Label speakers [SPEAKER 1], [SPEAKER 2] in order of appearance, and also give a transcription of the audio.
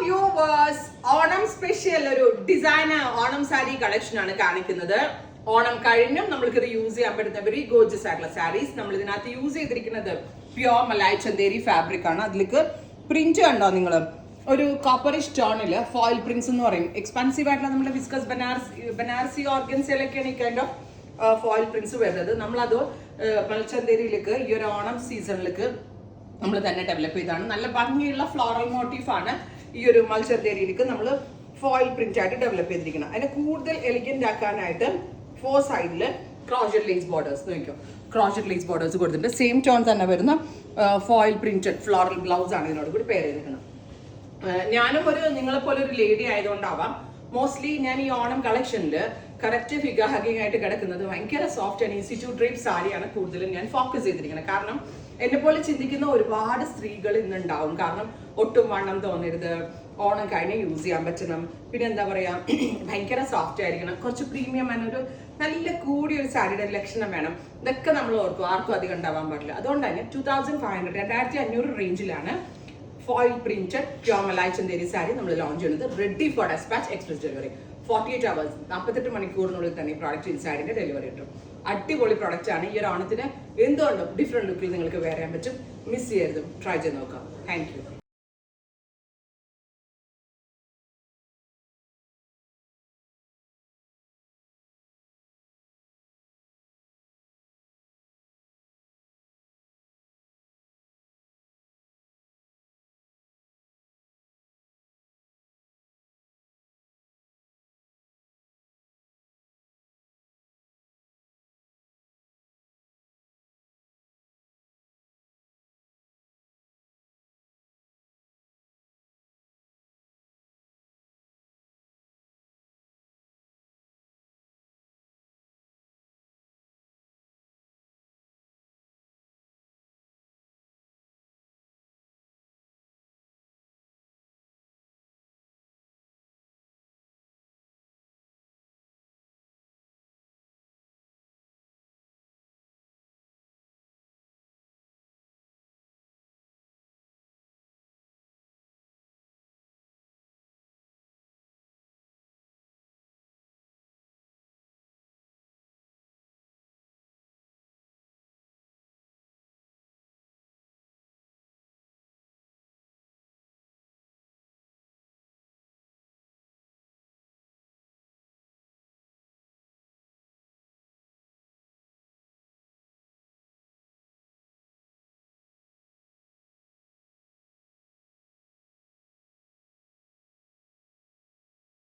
[SPEAKER 1] Viewers, Onam special ഒരു designer Onam sari collection ആണ് കാണിക്കുന്നത്. ഓണം കഴിഞ്ഞും നമ്മൾക്ക് ഇത് യൂസ് ചെയ്യാൻ പറ്റുന്ന വെരി ഗോർജിയസ് ആയിട്ടുള്ള സാരീസ്. നമ്മൾ ഇതിനകത്ത് യൂസ് ചെയ്തിരിക്കുന്നത് പ്യോർ മലായ് ചന്ദേരി ഫാബ്രിക് ആണ്. അതിലേക്ക് പ്രിന്റ് കണ്ടോ നിങ്ങൾ, ഒരു കോപ്പറിഷ് ടോണില് ഫോയിൽ പ്രിന്റ്സ് എന്ന് പറയും. എക്സ്പെൻസീവ് ആയിട്ടുള്ള നമ്മുടെ വിസ്കസ് ബനാറസി ഓർഗൻസിലൊക്കെയാണ് ഈ കൈൻഡ് ഓഫ് ഫോയിൽ പ്രിന്റ്സ് വരുന്നത്. നമ്മളത് മൽച്ചന്തേരിയിലേക്ക് ഈ ഒരു ഓണം സീസണിലേക്ക് നമ്മൾ തന്നെ ഡെവലപ്പ് ചെയ്താണ്. നല്ല ഭംഗിയുള്ള ഫ്ലോറൽ മോട്ടീഫാണ് ഈ ഒരു മൽച്ചന്തേരിയിലേക്ക് നമ്മൾ ഫോയിൽ പ്രിന്റ് ആയിട്ട് ഡെവലപ്പ് ചെയ്തിരിക്കുന്നത്. അതിനെ കൂടുതൽ എലിഗന്റ് ആക്കാനായിട്ട് 4 സൈഡിൽ ക്രോഷറ്റ് ലേസ് ബോർഡേഴ്സ് നോക്കിയോ, ക്രോഷറ്റ് ലേസ് ബോർഡേഴ്സ് കൊടുത്തിട്ടുണ്ട്. സെയിം ടോൺ തന്നെ വരുന്ന ഫോയിൽ പ്രിന്റഡ് ഫ്ലോറൽ ബ്ലൗസ് ആണ് ഇതിനോട് കൂടി പെയർ ചെയ്തിരിക്കുന്നത്. ഞാനും നിങ്ങളെപ്പോലെ ഒരു ലേഡി ആയതുകൊണ്ടാവാം മോസ്റ്റ്ലി ഞാൻ ഈ ഓണം കളക്ഷനിൽ കറക്റ്റ് ഫിഗർ ഹഗിങ് ആയിട്ട് കിടക്കുന്നത് ഭയങ്കര soft and easy to drape സാരിയാണ് കൂടുതലും ഞാൻ ഫോക്കസ് ചെയ്തിരിക്കുന്നത്. കാരണം എന്നെ പോലെ ചിന്തിക്കുന്ന ഒരുപാട് സ്ത്രീകൾ ഇന്നുണ്ടാവും. കാരണം ഒട്ടും വണ്ണം തോന്നരുത്, ഓണം കഴിഞ്ഞ് യൂസ് ചെയ്യാൻ പറ്റണം, പിന്നെ എന്താ പറയാ ഭയങ്കര സോഫ്റ്റ് ആയിരിക്കണം, കുറച്ച് പ്രീമിയം ഒരു നല്ല കൂടിയ ഒരു സാരിയുടെ ലക്ഷണം വേണം. ഇതൊക്കെ നമ്മൾ ഓർക്കും, ആർക്കും അധികം ഉണ്ടാവാൻ പാടില്ല. അതുകൊണ്ട് തന്നെ 2500 റേഞ്ചിലാണ് ഫോയിൽ പ്രിന്റഡ് പ്യോർ മലായ് ചന്ദേരി സാരി നമ്മൾ ലോഞ്ച് ചെയ്യുന്നത്. Ready for despatch express delivery. 48 hours 48 മണിക്കൂറിനുള്ളിൽ തന്നെ ഈ പ്രോഡക്റ്റ് ഇൻസൈഡിന്റെ ഡെലിവറി കിട്ടും. അടിപൊളി പ്രോഡക്റ്റ് ആണ്. ഈ ഒരു ഓണത്തിന് എന്തുകൊണ്ടും ഡിഫറെന്റ് ലുക്കിൽ നിങ്ങൾക്ക് വെയർ ചെയ്യാൻ പറ്റും. മിസ് ചെയ്യരുതും, ട്രൈ ചെയ്ത് നോക്കാം. Thank you.